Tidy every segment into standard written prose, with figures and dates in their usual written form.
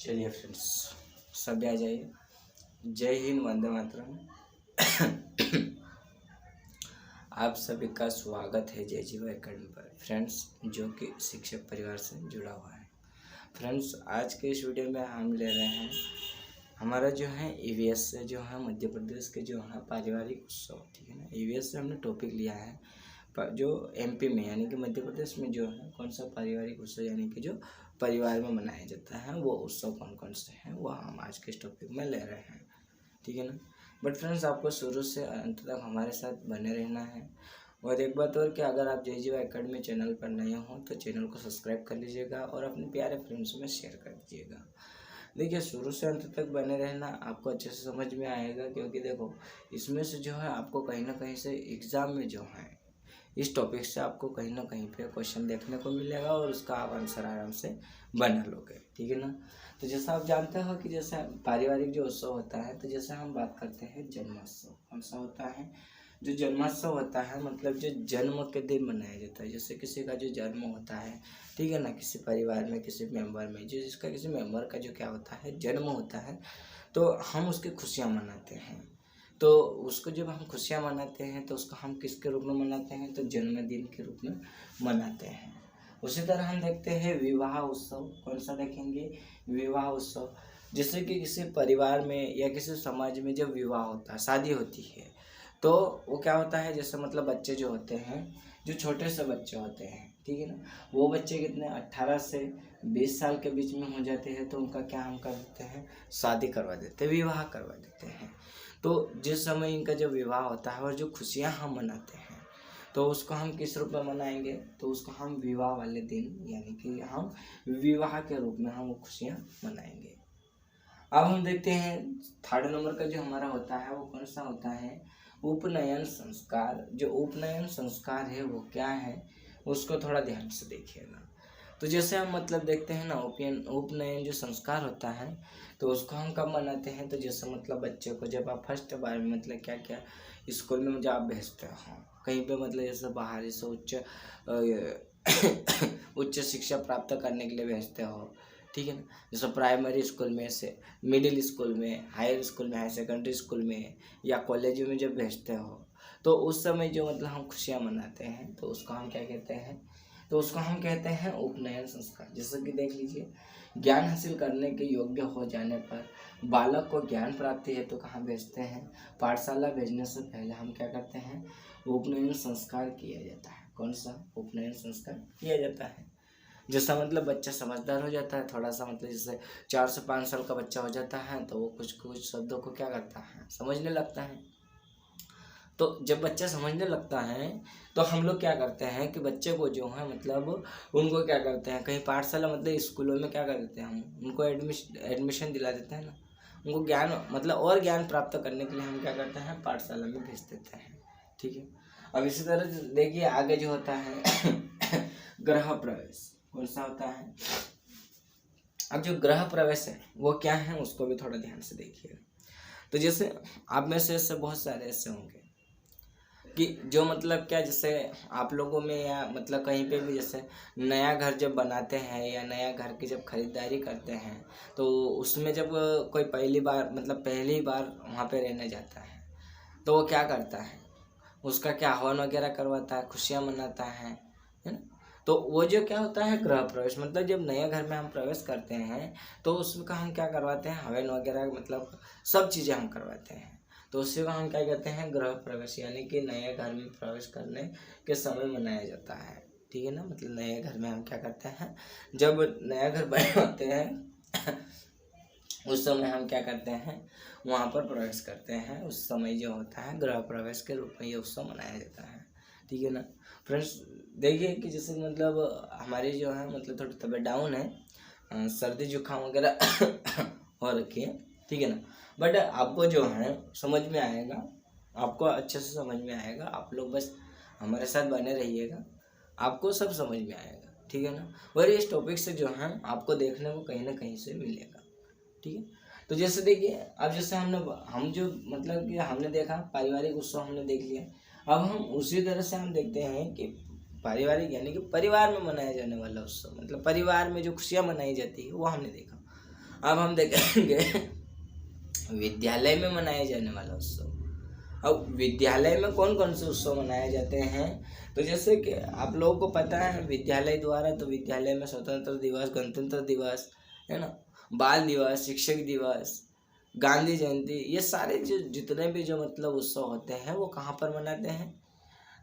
चलिए फ्रेंड्स, सभी आ जाइए। जय हिंद, वंदे मातरम। आप सभी का स्वागत है जय जीवा एकेडमी पर फ्रेंड्स, जो कि शिक्षक परिवार से जुड़ा हुआ है। फ्रेंड्स, आज के इस वीडियो में हम ले रहे हैं हमारा जो है ईवीएस से जो है मध्य प्रदेश के जो है पारिवारिक उत्सव, ठीक है ना। ईवीएस से हमने टॉपिक लिया है जो एमपी में यानी कि मध्य प्रदेश में जो है कौन सा पारिवारिक उत्सव यानी कि जो परिवार में मनाया जाता है वो उत्सव कौन कौन से हैं वो हम आज के इस टॉपिक में ले रहे हैं, ठीक है ना। बट फ्रेंड्स, आपको शुरू से अंत तक हमारे साथ बने रहना है। और एक बात और कि अगर आप जय जीवा एकेडमी चैनल पर नए हों तो चैनल को सब्सक्राइब कर लीजिएगा और अपने प्यारे फ्रेंड्स में शेयर कर दीजिएगा। देखिए, शुरू से अंत तक बने रहना, आपको अच्छे से समझ में आएगा, क्योंकि देखो इसमें से जो है आपको कहीं ना कहीं से एग्ज़ाम में जो है इस टॉपिक से आपको कहीं ना कहीं पे क्वेश्चन देखने को मिलेगा और उसका आप आंसर आराम से बना लोगे, ठीक है ना। तो जैसा आप जानते हो कि जैसे पारिवारिक जो उत्सव होता है, तो जैसे हम बात करते हैं जन्मोत्सव, कौन सा होता है जो जन्मोत्सव होता है, मतलब जो जन्म के दिन मनाया जाता है। जैसे किसी का जो जन्म होता है, ठीक है ना, किसी परिवार में किसी मेंबर में जो जिसका किसी मेंबर का जो क्या होता है जन्म होता है, तो हम उसकी खुशियाँ मनाते हैं। तो उसको जब हम खुशियाँ मनाते हैं तो उसको हम किसके रूप में मनाते हैं, तो जन्मदिन के रूप में मनाते हैं। उसी तरह हम देखते हैं विवाह उत्सव, कौन सा देखेंगे, विवाह उत्सव। जैसे कि किसी परिवार में या किसी समाज में जब विवाह होता है, शादी होती है, तो वो क्या होता है, जैसे मतलब बच्चे जो होते हैं, जो छोटे से बच्चे होते हैं, ठीक है ना, वो बच्चे कितने 18 से 20 साल के बीच में हो जाते हैं, तो उनका क्या हम कर देते हैं, शादी करवा देते हैं, विवाह करवा देते हैं। तो जिस समय इनका जब विवाह होता है और जो खुशियाँ हम मनाते हैं, तो उसको हम किस रूप में मनाएंगे, तो उसको हम विवाह वाले दिन यानी कि हम विवाह के रूप में हम वो खुशियाँ मनाएंगे। अब हम देखते हैं थर्ड नंबर का जो हमारा होता है वो कौन सा होता है, उपनयन संस्कार। जो उपनयन संस्कार है वो क्या है, उसको थोड़ा ध्यान से देखिएगा। तो जैसे हम मतलब देखते हैं ना, उपनयन जो संस्कार होता है तो उसको हम कब मनाते हैं, तो जैसे मतलब बच्चे को जब आप फर्स्ट बार में मतलब क्या क्या स्कूल में जब आप भेजते हो कहीं पे, मतलब जैसे बाहर से उच्च शिक्षा प्राप्त करने के लिए भेजते हो, ठीक है ना। जैसे प्राइमरी स्कूल में से मिडिल स्कूल में, हायर स्कूल में, हायर सेकेंडरी स्कूल में या कॉलेज में जब भेजते हो, तो उस समय जो मतलब हम खुशियाँ मनाते हैं तो उसको हम क्या कहते हैं, तो उसको हम कहते हैं उपनयन संस्कार। जैसे कि देख लीजिए, ज्ञान हासिल करने के योग्य हो जाने पर बालक को ज्ञान प्राप्ति हेतु तो कहाँ भेजते हैं, पाठशाला भेजने से पहले हम क्या करते हैं, उपनयन संस्कार किया जाता है। कौन सा, उपनयन संस्कार किया जाता है। जैसा मतलब बच्चा समझदार हो जाता है थोड़ा सा, मतलब जैसे 4 से 5 साल का बच्चा हो जाता है तो वो कुछ कुछ शब्दों को क्या करता है, समझने लगता है। तो जब बच्चा समझने लगता है तो हम लोग क्या करते हैं कि बच्चे को जो है मतलब उनको क्या करते हैं, कहीं पाठशाला मतलब स्कूलों में क्या कर देते हैं, हम उनको एडमिशन दिला देते हैं ना, उनको ज्ञान मतलब और ज्ञान प्राप्त करने के लिए हम क्या करते हैं, पाठशाला में भेज देते हैं, ठीक है। अब इसी तरह देखिए आगे जो होता है गृह प्रवेश, कौन सा होता है। अब जो गृह प्रवेश है वो क्या है, उसको भी थोड़ा ध्यान से देखिएगा। तो जैसे आप में से ऐसे बहुत सारे ऐसे होंगे कि जो मतलब क्या, जैसे आप लोगों में या मतलब कहीं पे भी जैसे नया घर जब बनाते हैं या नया घर की जब खरीदारी करते हैं, तो उसमें जब कोई पहली बार मतलब पहली बार वहाँ पे रहने जाता है तो वो क्या करता है, उसका क्या हवन वगैरह करवाता है, खुशियाँ मनाता है ना। तो वो जो क्या होता है गृह प्रवेश, मतलब जब नए घर में हम प्रवेश करते हैं तो उसका हम क्या करवाते हैं, हवन वगैरह मतलब सब चीज़ें हम करवाते हैं। तो उसी को हम क्या कहते हैं, गृह प्रवेश, यानी कि नए घर में प्रवेश करने के समय मनाया जाता है, ठीक है ना। मतलब नए घर में हम क्या करते हैं, जब नया घर बनवाते हैं उस समय हम क्या करते हैं, वहाँ पर प्रवेश करते हैं। उस समय जो होता है गृह प्रवेश के रूप में ये उत्सव मनाया जाता है, ठीक है ना। फ्रेंड्स, देखिए कि जैसे मतलब हमारी जो है मतलब थोड़ी तबीयत डाउन है, सर्दी जुकाम वगैरह हो रखी है, ठीक है ना। बट आपको जो है समझ में आएगा, आपको अच्छे से समझ में आएगा। आप लोग बस हमारे साथ बने रहिएगा, आपको सब समझ में आएगा, ठीक है ना। और इस टॉपिक से जो है आपको देखने को कहीं ना कहीं से मिलेगा, ठीक है। तो जैसे देखिए, अब जैसे हम जो मतलब कि हमने देखा पारिवारिक उत्सव हमने देख लिया, अब हम उसी तरह से हम देखते हैं कि पारिवारिक यानी कि परिवार में मनाया जाने वाला उत्सव, मतलब परिवार में जो खुशियाँ मनाई जाती है वो हमने देखा। अब हम देखेंगे विद्यालय में मनाए जाने वाला उत्सव। अब विद्यालय में कौन कौन से उत्सव मनाए जाते हैं, तो जैसे कि आप लोगों को पता है विद्यालय द्वारा, तो विद्यालय में स्वतंत्र दिवस, गणतंत्र दिवस, है ना, बाल दिवस, शिक्षक दिवस, गांधी जयंती, ये सारे जो जितने भी जो मतलब उत्सव होते हैं वो कहाँ पर मनाते हैं,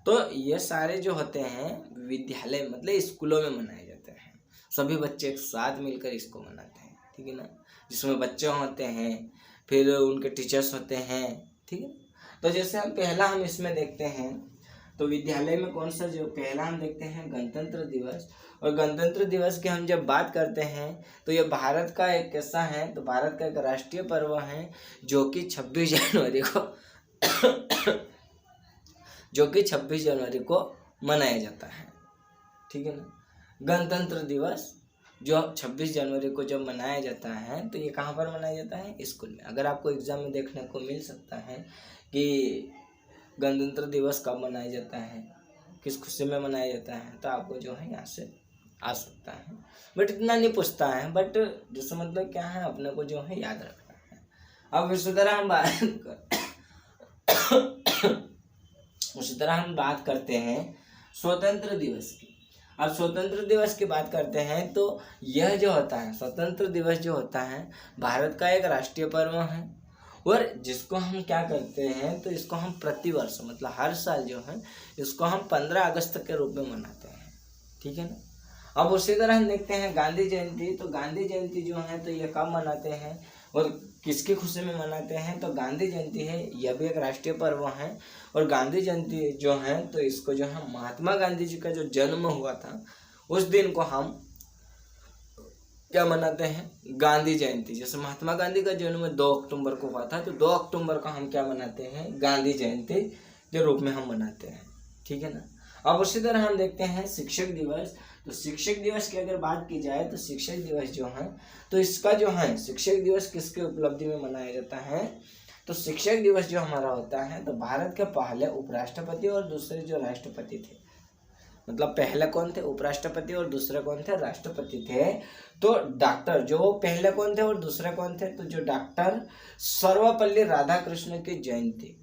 तो ये सारे जो होते हैं विद्यालय मतलब स्कूलों में मनाए जाते हैं। सभी बच्चे एक साथ मिलकर इसको मनाते हैं, ठीक है ना, जिसमें बच्चे होते हैं, फिर उनके टीचर्स होते हैं, ठीक है। तो जैसे हम इसमें देखते हैं, तो विद्यालय में कौन सा जो पहला हम देखते हैं गणतंत्र दिवस। और गणतंत्र दिवस की हम जब बात करते हैं तो ये भारत का एक कैसा है, तो भारत का एक राष्ट्रीय पर्व है जो कि 26 जनवरी को मनाया जाता है, ठीक है ना। गणतंत्र दिवस जो 26 जनवरी को जब मनाया जाता है तो ये कहाँ पर मनाया जाता है, स्कूल में। अगर आपको एग्जाम में देखने को मिल सकता है कि गणतंत्र दिवस कब मनाया जाता है, किस खुशी में मनाया जाता है, तो आपको जो है यहाँ से आ सकता है, बट इतना नहीं पूछता है, बट जैसे मतलब क्या है अपने को जो है याद रखना है। अब इसी तरह हम बात करते हैं स्वतंत्र दिवस की। अब स्वतंत्र दिवस की बात करते हैं तो यह जो होता है स्वतंत्र दिवस जो होता है भारत का एक राष्ट्रीय पर्व है, और जिसको हम क्या करते हैं, तो इसको हम प्रतिवर्ष मतलब हर साल जो है इसको हम 15 अगस्त के रूप में मनाते हैं, ठीक है ना। अब उसी तरह हम देखते हैं गांधी जयंती। तो गांधी जयंती जो है तो ये कब मनाते हैं और किसकी खुशी में मनाते हैं, तो गांधी जयंती है, यह भी एक राष्ट्रीय पर्व है। और गांधी जयंती जो है तो इसको जो है महात्मा गांधी जी का जो जन्म हुआ था उस दिन को हम क्या मनाते हैं, गांधी जयंती। जैसे महात्मा गांधी का जन्म 2 अक्टूबर को हुआ था, तो 2 अक्टूबर को हम क्या मनाते हैं, गांधी जयंती के रूप में हम मनाते हैं, ठीक है ना। अब उसी तरह हम देखते हैं शिक्षक दिवस। तो शिक्षक दिवस की अगर बात की जाए तो शिक्षक दिवस जो है तो इसका जो है शिक्षक दिवस किसके उपलब्धि में मनाया जाता है, तो शिक्षक दिवस जो हमारा होता है तो भारत के पहले उपराष्ट्रपति और दूसरे जो राष्ट्रपति थे, मतलब पहले कौन थे, उपराष्ट्रपति, और दूसरे कौन थे, राष्ट्रपति थे। तो डॉक्टर जो पहले कौन थे और दूसरे कौन थे, तो जो डॉक्टर सर्वपल्ली राधाकृष्ण की जयंती,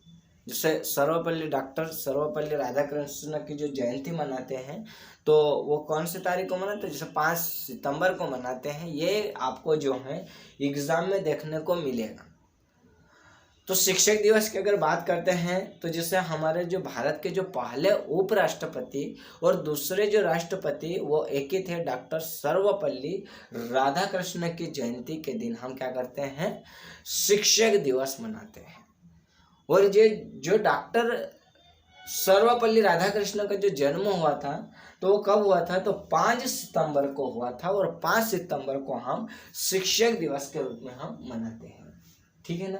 जैसे डॉक्टर सर्वपल्ली राधाकृष्ण की जो जयंती मनाते हैं तो वो कौन से तारीख को मनाते हैं, जैसे 5 सितंबर को मनाते हैं। ये आपको जो है एग्जाम में देखने को मिलेगा। तो शिक्षक दिवस की अगर बात करते हैं तो जैसे हमारे जो भारत के जो पहले उपराष्ट्रपति और दूसरे जो राष्ट्रपति वो एक ही थे, डॉक्टर सर्वपल्ली राधाकृष्ण की जयंती के दिन हम क्या करते हैं, शिक्षक दिवस मनाते हैं। और ये जो डॉक्टर सर्वपल्ली राधाकृष्ण का जो जन्म हुआ था तो वो कब हुआ था, तो 5 सितंबर को हुआ था, और 5 सितंबर को हम शिक्षक दिवस के रूप में हम मनाते हैं, ठीक है ना।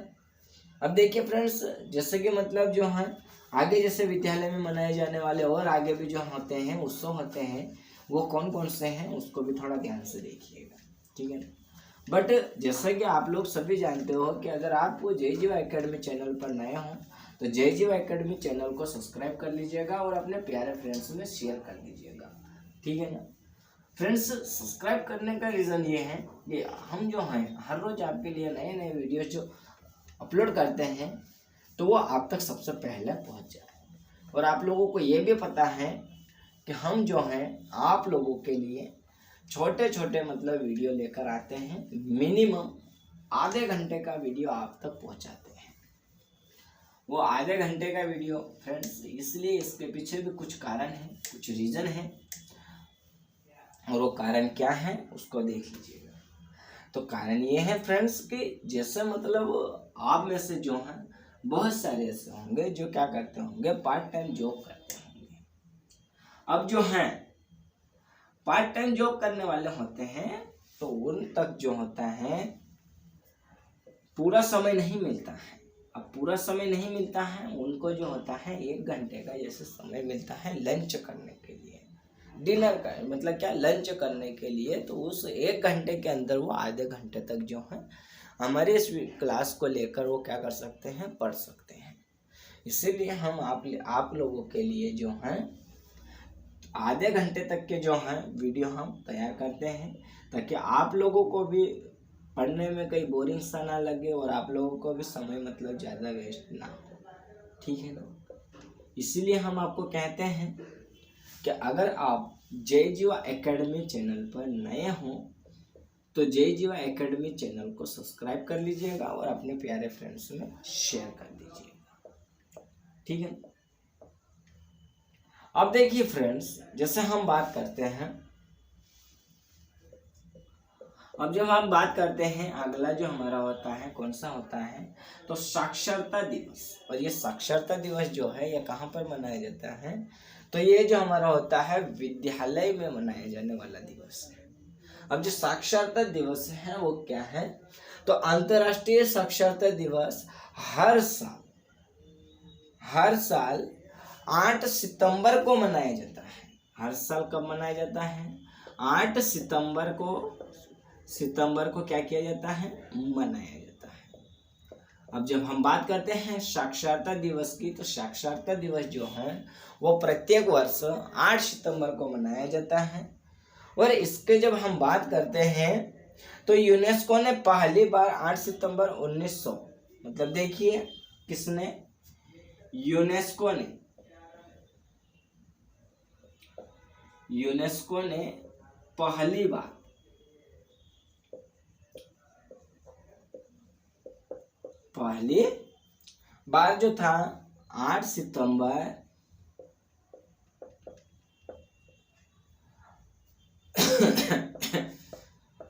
अब देखिए फ्रेंड्स, जैसे कि मतलब जो है आगे जैसे विद्यालय में मनाए जाने वाले और आगे भी जो होते हैं उत्सव होते हैं वो कौन कौन से हैं उसको भी थोड़ा ध्यान से देखिएगा, ठीक है ना। बट जैसे कि आप लोग सभी जानते हो कि अगर आप JGY एकेडमी चैनल पर नए हो तो JGY एकेडमी चैनल को सब्सक्राइब कर लीजिएगा और अपने प्यारे फ्रेंड्स में शेयर कर लीजिएगा, ठीक है ना। फ्रेंड्स, सब्सक्राइब करने का रीज़न ये है कि हम जो हैं हर रोज़ आपके लिए नए नए वीडियो जो अपलोड करते हैं तो वो आप तक सबसे पहले पहुंच जाए। और आप लोगों को ये भी पता है कि हम जो हैं आप लोगों के लिए छोटे छोटे मतलब वीडियो लेकर आते हैं, मिनिमम आधे घंटे का वीडियो आप तक पहुंचाते हैं। वो आधे घंटे का वीडियो फ्रेंड्स इसलिए इसके पीछे भी कुछ कारण है, कुछ रीज़न है, और वो कारण क्या है उसको देख लीजिएगा। तो कारण ये है फ्रेंड्स कि जैसे मतलब आप में से जो हैं बहुत सारे ऐसे होंगे जो क्या करते होंगे, पार्ट टाइम जॉब करते होंगे। अब जो हैं पार्ट टाइम जॉब करने वाले होते हैं तो उन तक जो होता है पूरा समय नहीं मिलता है। अब पूरा समय नहीं मिलता है, उनको जो होता है 1 घंटे का जैसे समय मिलता है लंच करने के लिए, डिनर का मतलब क्या, लंच करने के लिए। तो उस 1 घंटे के अंदर वो आधे घंटे तक जो है हमारे इस क्लास को लेकर वो क्या कर सकते हैं, पढ़ सकते हैं। इसीलिए हम आप लोगों के लिए जो हैं आधे घंटे तक के जो हैं वीडियो हम तैयार करते हैं ताकि आप लोगों को भी पढ़ने में कहीं बोरिंग सा ना लगे और आप लोगों को भी समय मतलब ज़्यादा वेस्ट ना हो, ठीक है ना। इसीलिए हम आपको कहते हैं कि अगर आप जय जीवा एकेडमी चैनल पर नए हों तो जय जीवा एकेडमी चैनल को सब्सक्राइब कर लीजिएगा और अपने प्यारे फ्रेंड्स में शेयर कर दीजिएगा, ठीक है। अब देखिए फ्रेंड्स, जैसे हम बात करते हैं, अब जब हम बात करते हैं अगला जो हमारा होता है कौन सा होता है, तो साक्षरता दिवस। और ये साक्षरता दिवस जो है ये कहाँ पर मनाया जाता है, तो ये जो हमारा होता है विद्यालय में मनाया जाने वाला दिवस है। अब जो साक्षरता दिवस है वो क्या है, तो अंतर्राष्ट्रीय साक्षरता दिवस हर साल 8 सितंबर को मनाया जाता है। हर साल कब मनाया जाता है, 8 सितंबर को क्या किया जाता है, मनाया जाता है। अब जब हम बात करते हैं साक्षरता दिवस की, तो साक्षरता दिवस जो है वो प्रत्येक वर्ष 8 सितंबर को मनाया जाता है। और इसके जब हम बात करते हैं तो यूनेस्को ने पहली बार 8 सितंबर 1900, मतलब देखिए किसने, यूनेस्को ने पहली बार जो था 8 सितंबर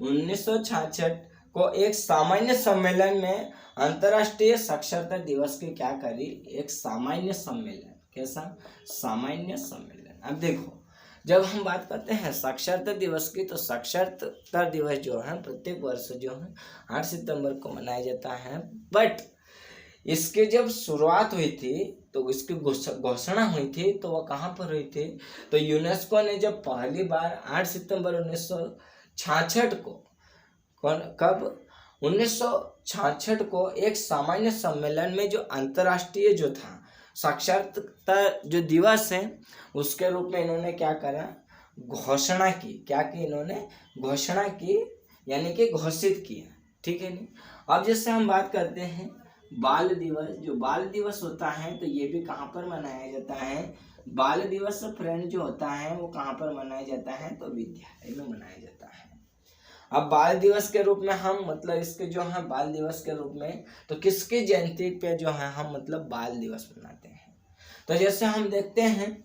1966 को एक सामान्य सम्मेलन में अंतर्राष्ट्रीय साक्षरता दिवस की क्या करी, एक सामान्य सम्मेलन। कैसा सामान्य सम्मेलन। अब देखो, जब हम बात करते हैं साक्षरता दिवस की, तो साक्षरता दिवस जो है प्रत्येक वर्ष जो है 8 सितंबर को मनाया जाता है। बट इसके जब शुरुआत हुई थी, तो इसकी घोषणा हुई थी, तो वह कहाँ पर हुई थी, तो यूनेस्को ने जब पहली बार 8 सितंबर 1966 को, कब 1966 को एक सामान्य सम्मेलन में जो अंतर्राष्ट्रीय जो था साक्षरता जो दिवस है उसके रूप में इन्होंने क्या करा, घोषणा की। क्या की इन्होंने, घोषणा की, यानी कि घोषित किया, ठीक है नहीं। अब जैसे हम बात करते हैं बाल दिवस, जो बाल दिवस होता है तो ये भी कहाँ पर मनाया जाता है, बाल दिवस फ्रेंड जो होता है वो कहाँ पर मनाया जाता है, तो विद्यालय में मनाया जाता है। अब बाल दिवस के रूप में हम मतलब इसके जो है बाल दिवस के रूप में, तो किसकी जयंती पे जो है हम मतलब बाल दिवस मनाते हैं। तो जैसे हम देखते हैं,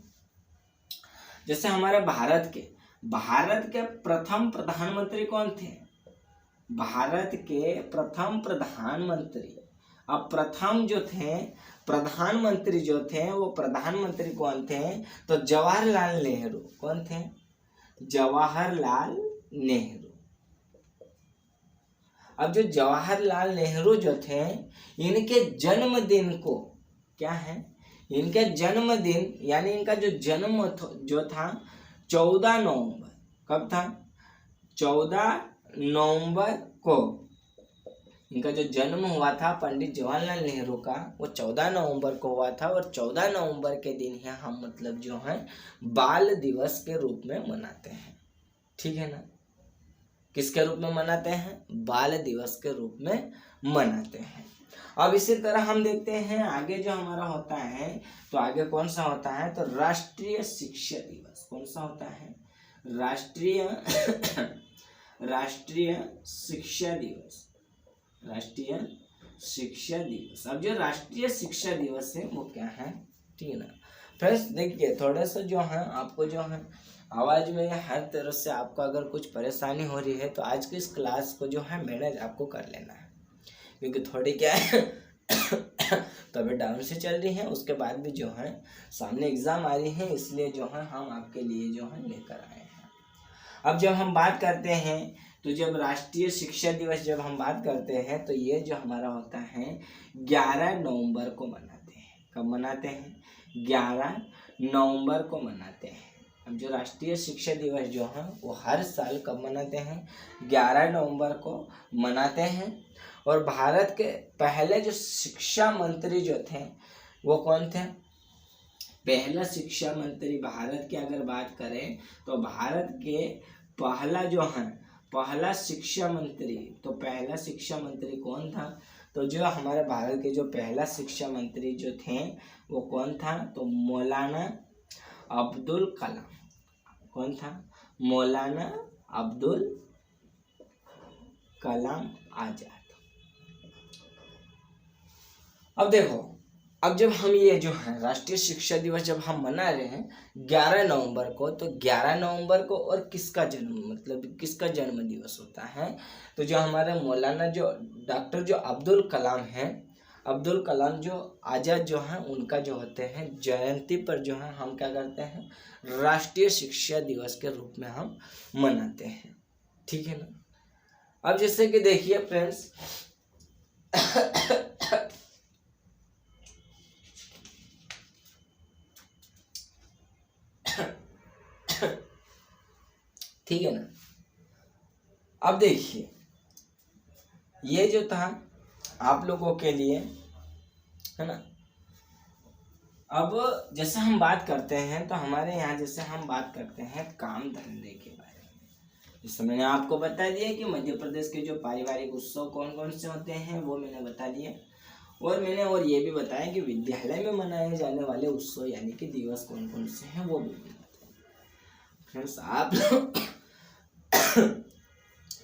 जैसे हमारे भारत के प्रथम प्रधानमंत्री कौन थे, भारत के प्रथम प्रधानमंत्री। अब प्रथम जो थे प्रधानमंत्री जो थे वो प्रधानमंत्री कौन थे, तो जवाहरलाल नेहरू। कौन थे, जवाहरलाल नेहरू। अब जो जवाहरलाल नेहरू जो थे, इनके जन्मदिन को क्या है, इनके जन्मदिन यानी इनका जो जन्म जो था 14 नवंबर, कब था, 14 नवंबर को इनका जो जन्म हुआ था पंडित जवाहरलाल नेहरू का, वो 14 नवंबर को हुआ था। और 14 नवंबर के दिन ही हम मतलब जो है बाल दिवस के रूप में मनाते हैं, ठीक है ना। किसके रूप में मनाते हैं, बाल दिवस के रूप में मनाते हैं। अब इसी तरह हम देखते हैं आगे जो हमारा होता है, तो आगे कौन सा होता है, तो राष्ट्रीय शिक्षा दिवस। कौन सा होता है, राष्ट्रीय शिक्षा दिवस, राष्ट्रीय शिक्षा दिवस। अब जो राष्ट्रीय शिक्षा दिवस है वो क्या है, ठीक है ना फ्रेंड्स। देखिए थोड़ा सा जो है आपको जो है आवाज़ में या हर तरह से आपको अगर कुछ परेशानी हो रही है, तो आज की इस क्लास को जो है मैनेज आपको कर लेना है, क्योंकि थोड़ी क्या है तबीयत डाउन से चल रही है। उसके बाद भी जो है सामने एग्ज़ाम आ रही है, इसलिए जो है हम आपके लिए जो है लेकर आए हैं। अब जब हम बात करते हैं, तो जब राष्ट्रीय शिक्षा दिवस जब हम बात करते हैं, तो ये जो हमारा होता है 11 नवंबर को मनाते हैं। कब मनाते हैं, 11 नवंबर को मनाते हैं। अब जो राष्ट्रीय शिक्षा दिवस जो है वो हर साल कब मनाते हैं, 11 नवंबर को मनाते हैं। और भारत के पहले जो शिक्षा मंत्री जो थे वो कौन थे, पहला शिक्षा मंत्री भारत की अगर बात करें, तो भारत के पहला जो है पहला शिक्षा मंत्री, तो पहला शिक्षा मंत्री कौन था? तो जो हमारे भारत के जो पहला शिक्षा मंत्री जो थे वो कौन था? तो मौलाना अब्दुल कलाम। कौन था? मौलाना अब्दुल कलाम आजाद। अब देखो, अब जब हम ये जो है राष्ट्रीय शिक्षा दिवस जब हम मना रहे हैं 11 नवंबर को, तो 11 नवंबर को और किसका जन्म, मतलब किसका जन्म दिवस होता है? तो जो हमारे मौलाना जो डॉक्टर जो अब्दुल कलाम हैं, अब्दुल कलाम जो आज़ाद जो हैं, उनका जो होते हैं जयंती पर जो है हम क्या करते हैं? राष्ट्रीय शिक्षा दिवस के रूप में हम मनाते हैं। ठीक है ना? अब जैसे कि देखिए फ्रेंड्स, ठीक है ना? अब देखिए, ये जो था आप लोगों के लिए, है ना? अब जैसे हम बात करते हैं तो हमारे यहाँ जैसे हम बात करते हैं काम धंधे के बारे में, जैसे मैंने आपको बता दिया कि मध्य प्रदेश के जो पारिवारिक उत्सव कौन कौन से होते हैं वो मैंने बता दिया, और मैंने और ये भी बताया कि विद्यालय में मनाए जाने वाले उत्सव यानी कि दिवस कौन कौन से हैं वो भी बताया। फ्रेंड्स, आप लोग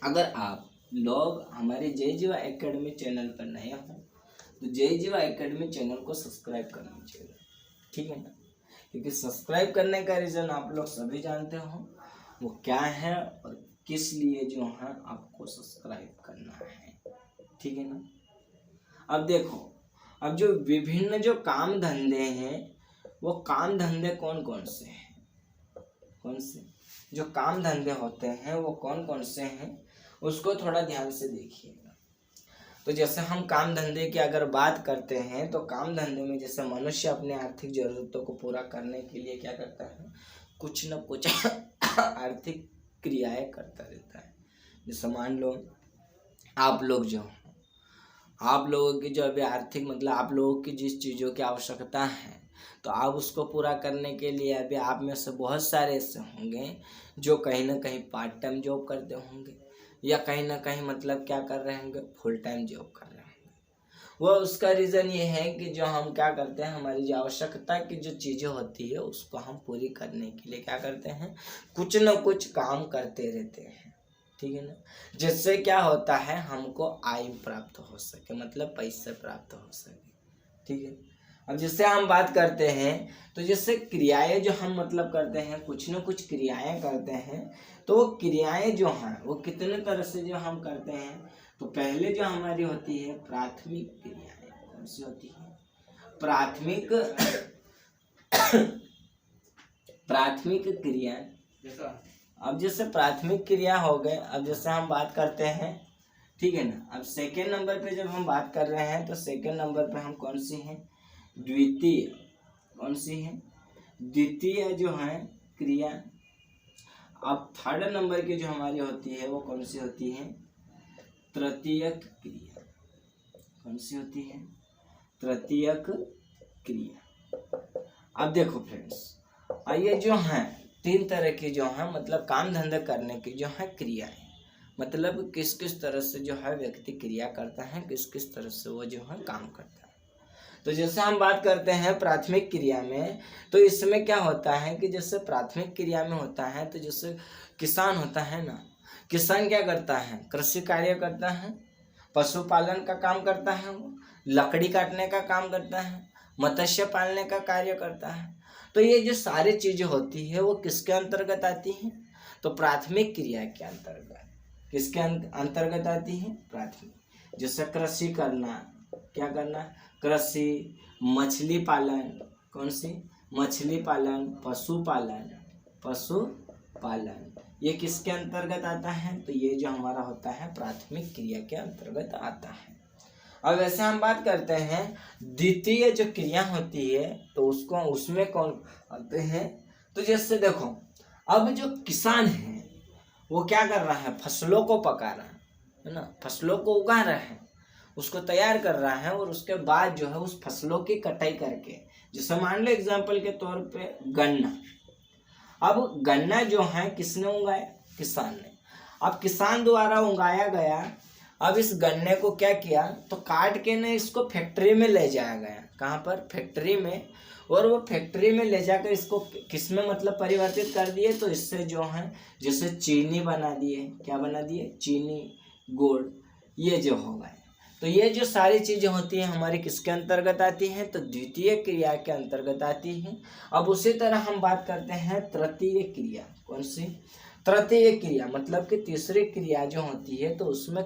अगर आप लोग हमारे जय जीवा एकेडमी चैनल पर नए हो तो जय जीवा एकेडमी चैनल को सब्सक्राइब करना चाहिए। ठीक है ना? क्योंकि सब्सक्राइब करने का रीज़न आप लोग सभी जानते हो वो क्या है और किस लिए जो है आपको सब्सक्राइब करना है। ठीक है ना? अब देखो, अब जो विभिन्न जो काम धंधे हैं वो काम धंधे कौन कौन से हैं? कौन से जो काम धंधे होते हैं वो कौन कौन से हैं उसको थोड़ा ध्यान से देखिएगा। तो जैसे हम काम धंधे की अगर बात करते हैं तो काम धंधे में जैसे मनुष्य अपने आर्थिक ज़रूरतों को पूरा करने के लिए क्या करता है? कुछ न कुछ आर्थिक क्रियाएं करता रहता है। जैसे मान लो आप लोग जो, आप लोगों की जो अभी आर्थिक मतलब आप लोगों की जिस चीज़ों की आवश्यकता है तो आप उसको पूरा करने के लिए अभी आप में से बहुत सारे ऐसे होंगे जो कहीं ना कहीं पार्ट टाइम जॉब करते होंगे या कहीं ना कहीं मतलब क्या कर रहे होंगे? फुल टाइम जॉब कर रहे होंगे। वो उसका रीज़न ये है कि जो हम क्या करते हैं, हमारी जो आवश्यकता की जो चीज़ें होती है उसको हम पूरी करने के लिए क्या करते हैं? कुछ न कुछ काम करते रहते हैं। ठीक है ना? जिससे क्या होता है? हमको आय प्राप्त हो सके, मतलब पैसे प्राप्त हो सके। ठीक है? अब जिससे हम बात करते हैं तो जैसे क्रियाएं जो हम मतलब करते हैं, कुछ न कुछ क्रियाएं करते हैं, तो वो क्रियाएं जो हैं वो कितने तरह से जो हम करते हैं? तो पहले जो हमारी होती है प्राथमिक क्रियाएं, कौन सी होती है? प्राथमिक प्राथमिक क्रिया। अब जैसे प्राथमिक क्रिया हो गए, अब जैसे हम बात करते हैं, ठीक है ना? अब सेकेंड नंबर पे जब हम बात कर रहे हैं तो सेकेंड नंबर पे हम कौन सी हैं? द्वितीय। कौन सी है? द्वितीय जो है क्रिया। अब थर्ड नंबर की जो हमारी होती है वो कौन सी होती है? तृतीयक क्रिया। कौन सी होती है? तृतीयक क्रिया। अब देखो फ्रेंड्स, ये जो हैं तीन तरह की जो है मतलब काम धंधा करने की जो है क्रियाएं, मतलब किस किस तरह से जो है व्यक्ति क्रिया करता है, किस किस तरह से वो जो है काम करता है। तो जैसे हम बात करते हैं प्राथमिक क्रिया में, तो इसमें क्या होता है कि जैसे प्राथमिक क्रिया में होता है तो जैसे किसान होता है ना, किसान क्या करता है? कृषि कार्य करता है, पशुपालन का काम करता है, वो लकड़ी काटने का काम करता है, मत्स्य पालने का कार्य करता है। तो ये जो सारी चीज़ें होती है वो किसके अंतर्गत आती हैं? तो प्राथमिक क्रिया के अंतर्गत। किसके अंतर्गत आती है? प्राथमिक। जैसे कृषि करना, क्या करना? कृषि, मछली पालन, कौन सी? मछली पालन, पशुपालन, पशुपालन, ये किसके अंतर्गत आता है? तो ये जो हमारा होता है प्राथमिक क्रिया के अंतर्गत आता है। अब वैसे हम बात करते हैं द्वितीय जो क्रिया होती है तो उसको उसमें कौन आते हैं? तो जैसे देखो, अब जो किसान है वो क्या कर रहा है? फसलों को पका रहा है ना, फसलों को उगा रहा है, उसको तैयार कर रहा है और उसके बाद जो है उस फसलों की कटाई करके, जैसे मान लो एग्जाम्पल के तौर पे गन्ना। अब गन्ना जो है किसने उगाया? किसान ने। अब किसान द्वारा उगाया गया, अब इस गन्ने को क्या किया, तो काट के ना इसको फैक्ट्री में ले जाया गया। कहाँ पर? फैक्ट्री में। और वो फैक्ट्री में ले जाकर इसको किस में मतलब परिवर्तित कर दिए, तो इससे जो है जैसे चीनी बना दिए। क्या बना दिए? चीनी, गुड़, ये जो हो गए। तो ये जो सारी चीज़ें होती हैं हमारी किसके अंतर्गत आती हैं, तो द्वितीय क्रिया के अंतर्गत आती हैं। अब उसी तरह हम बात करते हैं तृतीय क्रिया। कौन सी? तृतीय क्रिया मतलब कि तीसरी क्रिया जो होती है, तो उसमें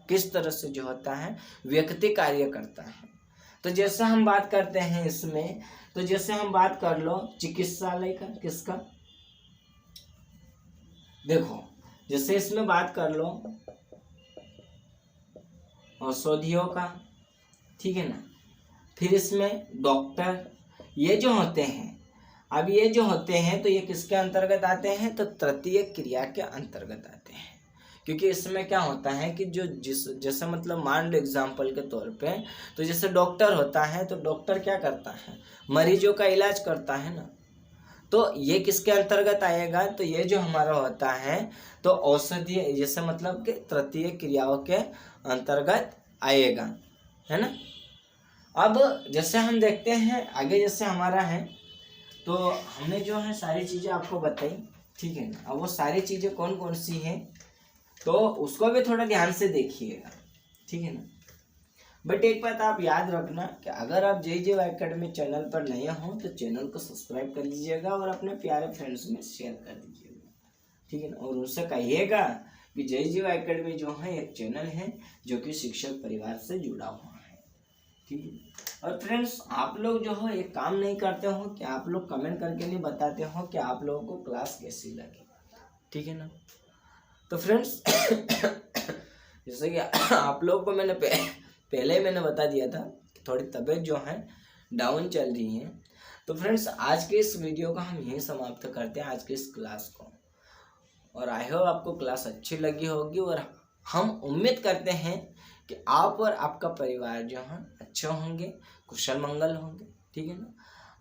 किस तरह से जो होता है व्यक्ति कार्य करता है। तो जैसे हम बात करते हैं इसमें, तो जैसे हम बात कर लो चिकित्सालय का, किसका? देखो जैसे इसमें बात कर लो औषधियों का, ठीक है ना। फिर इसमें डॉक्टर, ये जो होते हैं, अब ये जो होते हैं तो ये किसके अंतर्गत आते हैं, तो तृतीय क्रिया के अंतर्गत आते हैं। क्योंकि इसमें क्या होता है कि जो जैसे मतलब मान लो एग्जाम्पल के तौर पे, तो जैसे डॉक्टर होता है, तो डॉक्टर क्या करता है? मरीजों का इलाज करता है ना। तो ये किसके अंतर्गत आएगा, तो ये जो हमारा होता है तो औषधि, जैसे मतलब कि तृतीय क्रियाओं के अंतर्गत आएगा, है ना। अब जैसे हम देखते हैं आगे, जैसे हमारा है, तो हमने जो है सारी चीज़ें आपको बताई, ठीक है ना। अब वो सारी चीज़ें कौन कौन सी हैं, तो उसको भी थोड़ा ध्यान से देखिएगा, ठीक है ना। बट एक बात आप याद रखना कि अगर आप JJ एकेडमी चैनल पर नए हो तो चैनल को सब्सक्राइब कर लीजिएगा और अपने प्यारे फ्रेंड्स में शेयर कर दीजिएगा, ठीक है ना। और उनसे कहिएगा कि JJ एकेडमी जो है एक चैनल है जो कि शिक्षक परिवार से जुड़ा हुआ है, ठीक है। और फ्रेंड्स आप लोग जो है एक काम नहीं करते हो कि आप लोग कमेंट करके नहीं बताते हो कि आप लोगों को क्लास कैसी लगी, ठीक है ना। तो फ्रेंड्स जैसे कि आप लोगों को मैंने पहले मैंने बता दिया था कि थोड़ी तबीयत जो है डाउन चल रही है। तो फ्रेंड्स आज के इस वीडियो को हम यहीं समाप्त करते हैं, आज के इस क्लास को। और आई होप आपको क्लास अच्छी लगी होगी और हम उम्मीद करते हैं कि आप और आपका परिवार जो है अच्छे होंगे, कुशल मंगल होंगे, ठीक है ना।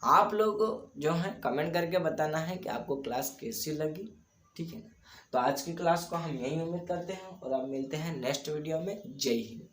आप लोग जो है कमेंट करके बताना है कि आपको क्लास कैसी लगी, ठीक है ना। तो आज की क्लास को हम यही उम्मीद करते हैं और अब मिलते हैं नेक्स्ट वीडियो में। जय हिंद।